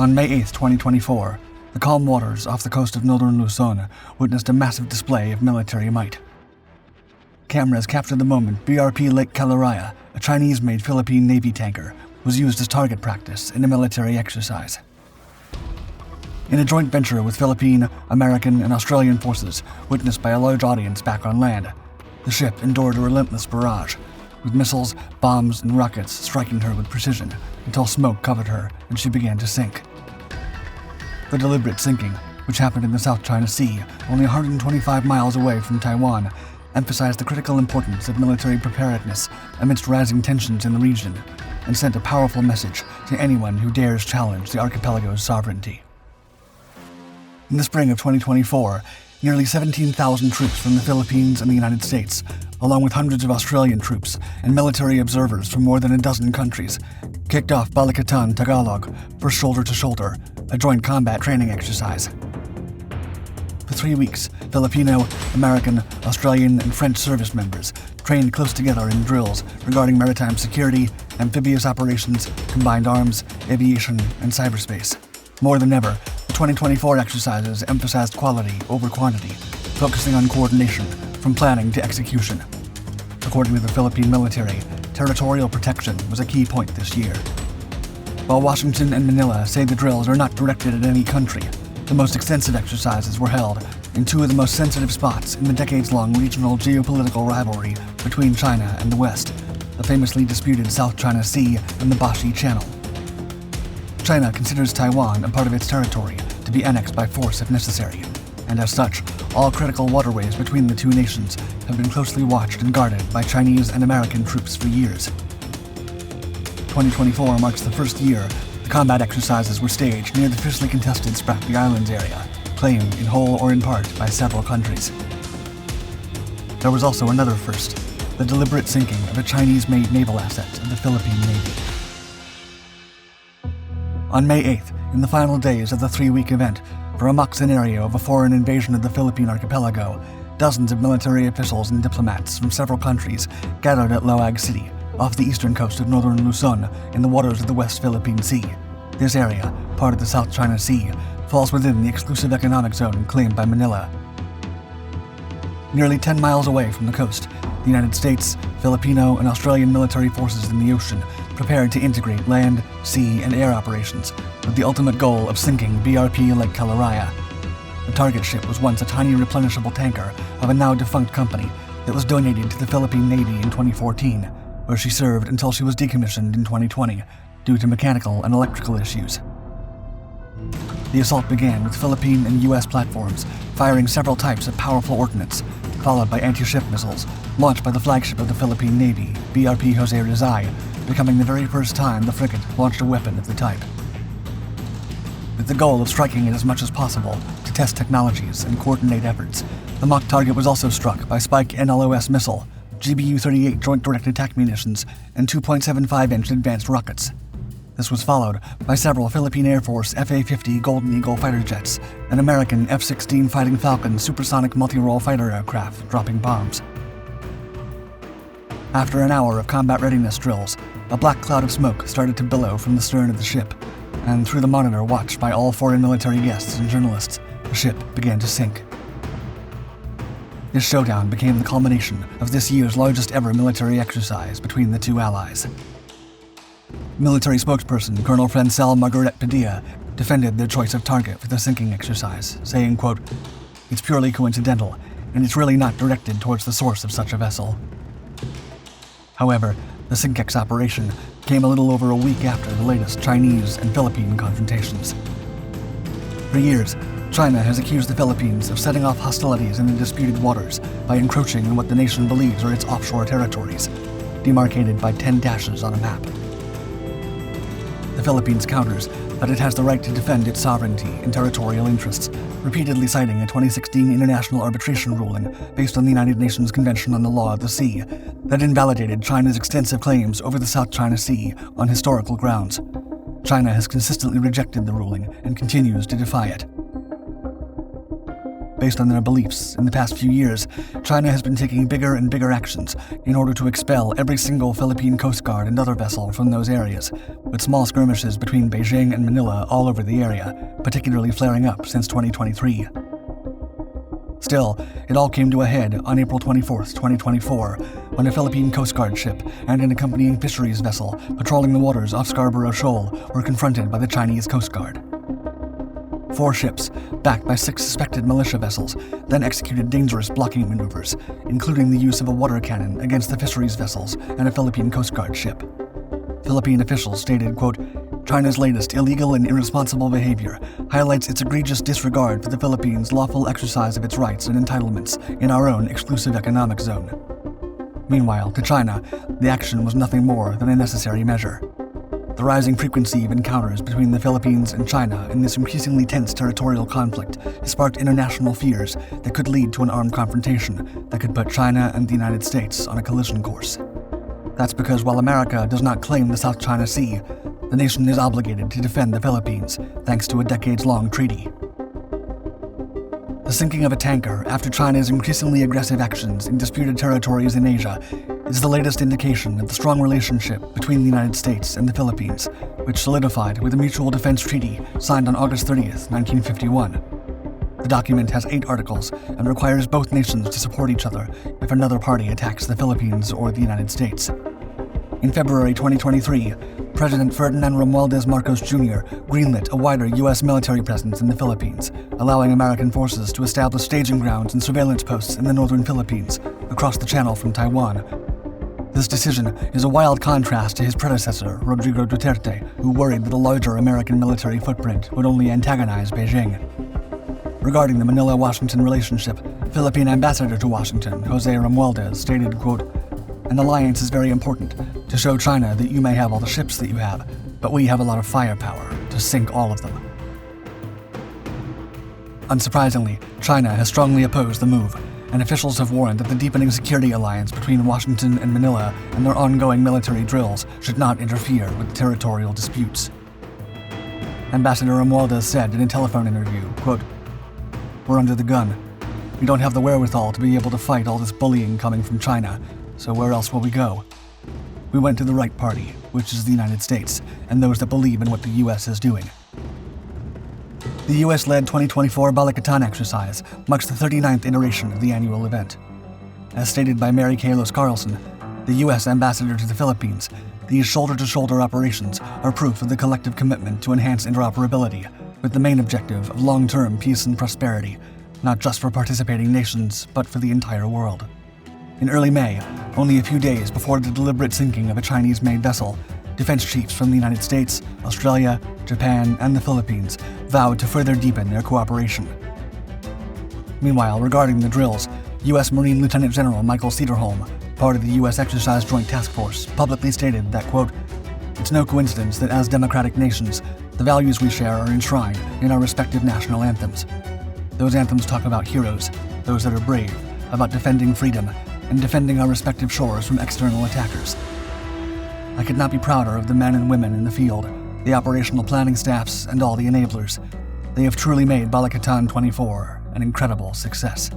On May 8, 2024, the calm waters off the coast of Northern Luzon witnessed a massive display of military might. Cameras captured the moment BRP Lake Caliraya, a Chinese-made Philippine Navy tanker, was used as target practice in a military exercise. In a joint venture with Philippine, American, and Australian forces, witnessed by a large audience back on land, the ship endured a relentless barrage, with missiles, bombs, and rockets striking her with precision until smoke covered her and she began to sink. The deliberate sinking, which happened in the South China Sea, only 125 miles away from Taiwan, emphasized the critical importance of military preparedness amidst rising tensions in the region, and sent a powerful message to anyone who dares challenge the archipelago's sovereignty. In the spring of 2024, nearly 17,000 troops from the Philippines and the United States, along with hundreds of Australian troops and military observers from more than a dozen countries, kicked off Balikatan, Tagalog, for Shoulder to Shoulder, a joint combat training exercise. For 3 weeks, Filipino, American, Australian, and French service members trained close together in drills regarding maritime security, amphibious operations, combined arms, aviation, and cyberspace. More than ever, the 2024 exercises emphasized quality over quantity, focusing on coordination from planning to execution. According to the Philippine military, territorial protection was a key point this year. While Washington and Manila say the drills are not directed at any country, the most extensive exercises were held in two of the most sensitive spots in the decades-long regional geopolitical rivalry between China and the West, the famously disputed South China Sea and the Bashi Channel. China considers Taiwan a part of its territory to be annexed by force if necessary, and as such, all critical waterways between the two nations have been closely watched and guarded by Chinese and American troops for years. 2024 marks the first year the combat exercises were staged near the fiercely contested Spratly Islands area, claimed in whole or in part by several countries. There was also another first, the deliberate sinking of a Chinese-made naval asset of the Philippine Navy. On May 8th, in the final days of the 3-week event, for a mock scenario of a foreign invasion of the Philippine archipelago, dozens of military officials and diplomats from several countries gathered at Loag City, off the eastern coast of Northern Luzon in the waters of the West Philippine Sea. This area, part of the South China Sea, falls within the exclusive economic zone claimed by Manila. Nearly 10 miles away from the coast, the United States, Filipino, and Australian military forces in the ocean prepared to integrate land, sea, and air operations with the ultimate goal of sinking BRP Lake Caliraya. The target ship was once a tiny replenishable tanker of a now-defunct company that was donated to the Philippine Navy in 2014, where she served until she was decommissioned in 2020 due to mechanical and electrical issues. The assault began with Philippine and U.S. platforms firing several types of powerful ordnance, followed by anti-ship missiles launched by the flagship of the Philippine Navy, BRP Jose Rizal, becoming the very first time the frigate launched a weapon of the type. With the goal of striking it as much as possible to test technologies and coordinate efforts, the mock target was also struck by Spike NLOS missile, GBU-38 Joint Direct Attack munitions, and 2.75-inch advanced rockets. This was followed by several Philippine Air Force FA-50 Golden Eagle fighter jets and American F-16 Fighting Falcon supersonic multi-role fighter aircraft dropping bombs. After an hour of combat readiness drills, a black cloud of smoke started to billow from the stern of the ship, and through the monitor watched by all foreign military guests and journalists, the ship began to sink. This showdown became the culmination of this year's largest ever military exercise between the two allies. Military spokesperson Colonel Francel Margaret Padilla defended their choice of target for the sinking exercise, saying, quote, "It's purely coincidental, and it's really not directed towards the source of such a vessel." However, the SINKEX operation came a little over a week after the latest Chinese and Philippine confrontations. For years, China has accused the Philippines of setting off hostilities in the disputed waters by encroaching in what the nation believes are its offshore territories, demarcated by 10 dashes on a map. The Philippines counters that it has the right to defend its sovereignty and territorial interests, repeatedly citing a 2016 international arbitration ruling based on the United Nations Convention on the Law of the Sea that invalidated China's extensive claims over the South China Sea on historical grounds. China has consistently rejected the ruling and continues to defy it. Based on their beliefs, in the past few years, China has been taking bigger and bigger actions in order to expel every single Philippine Coast Guard and other vessel from those areas, with small skirmishes between Beijing and Manila all over the area, particularly flaring up since 2023. Still, it all came to a head on April 24, 2024, when a Philippine Coast Guard ship and an accompanying fisheries vessel patrolling the waters off Scarborough Shoal were confronted by the Chinese Coast Guard. 4 ships, backed by 6 suspected militia vessels, then executed dangerous blocking maneuvers, including the use of a water cannon against the fisheries vessels and a Philippine Coast Guard ship. Philippine officials stated, quote, "China's latest illegal and irresponsible behavior highlights its egregious disregard for the Philippines' lawful exercise of its rights and entitlements in our own exclusive economic zone." Meanwhile, to China, the action was nothing more than a necessary measure. The rising frequency of encounters between the Philippines and China in this increasingly tense territorial conflict has sparked international fears that could lead to an armed confrontation that could put China and the United States on a collision course. That's because while America does not claim the South China Sea, the nation is obligated to defend the Philippines thanks to a decades-long treaty. The sinking of a tanker after China's increasingly aggressive actions in disputed territories in Asia is the latest indication of the strong relationship between the United States and the Philippines, which solidified with a mutual defense treaty signed on August 30th, 1951. The document has 8 articles and requires both nations to support each other if another party attacks the Philippines or the United States. In February 2023, President Ferdinand Romualdez Marcos Jr. greenlit a wider U.S. military presence in the Philippines, allowing American forces to establish staging grounds and surveillance posts in the northern Philippines, across the channel from Taiwan. This decision is a wild contrast to his predecessor, Rodrigo Duterte, who worried that a larger American military footprint would only antagonize Beijing. Regarding the Manila-Washington relationship, Philippine ambassador to Washington, Jose Romualdez, stated, quote, "An alliance is very important to show China that you may have all the ships that you have, but we have a lot of firepower to sink all of them." Unsurprisingly, China has strongly opposed the move, and officials have warned that the deepening security alliance between Washington and Manila and their ongoing military drills should not interfere with territorial disputes. Ambassador Romualdez said in a telephone interview, quote, "We're under the gun. We don't have the wherewithal to be able to fight all this bullying coming from China, so where else will we go? We went to the right party, which is the United States, and those that believe in what the U.S. is doing." The U.S.-led 2024 Balikatan exercise marks the 39th iteration of the annual event. As stated by Mary Kalos Carlson, the U.S. ambassador to the Philippines, these shoulder-to-shoulder operations are proof of the collective commitment to enhance interoperability, with the main objective of long-term peace and prosperity, not just for participating nations, but for the entire world. In early May, only a few days before the deliberate sinking of a Chinese-made vessel, defense chiefs from the United States, Australia, Japan, and the Philippines vowed to further deepen their cooperation. Meanwhile, regarding the drills, U.S. Marine Lieutenant General Michael Cederholm, part of the U.S. Exercise Joint Task Force, publicly stated that, quote, "It's no coincidence that as democratic nations, the values we share are enshrined in our respective national anthems. Those anthems talk about heroes, those that are brave, about defending freedom, and defending our respective shores from external attackers. I could not be prouder of the men and women in the field, the operational planning staffs, and all the enablers. They have truly made Balikatan 24 an incredible success."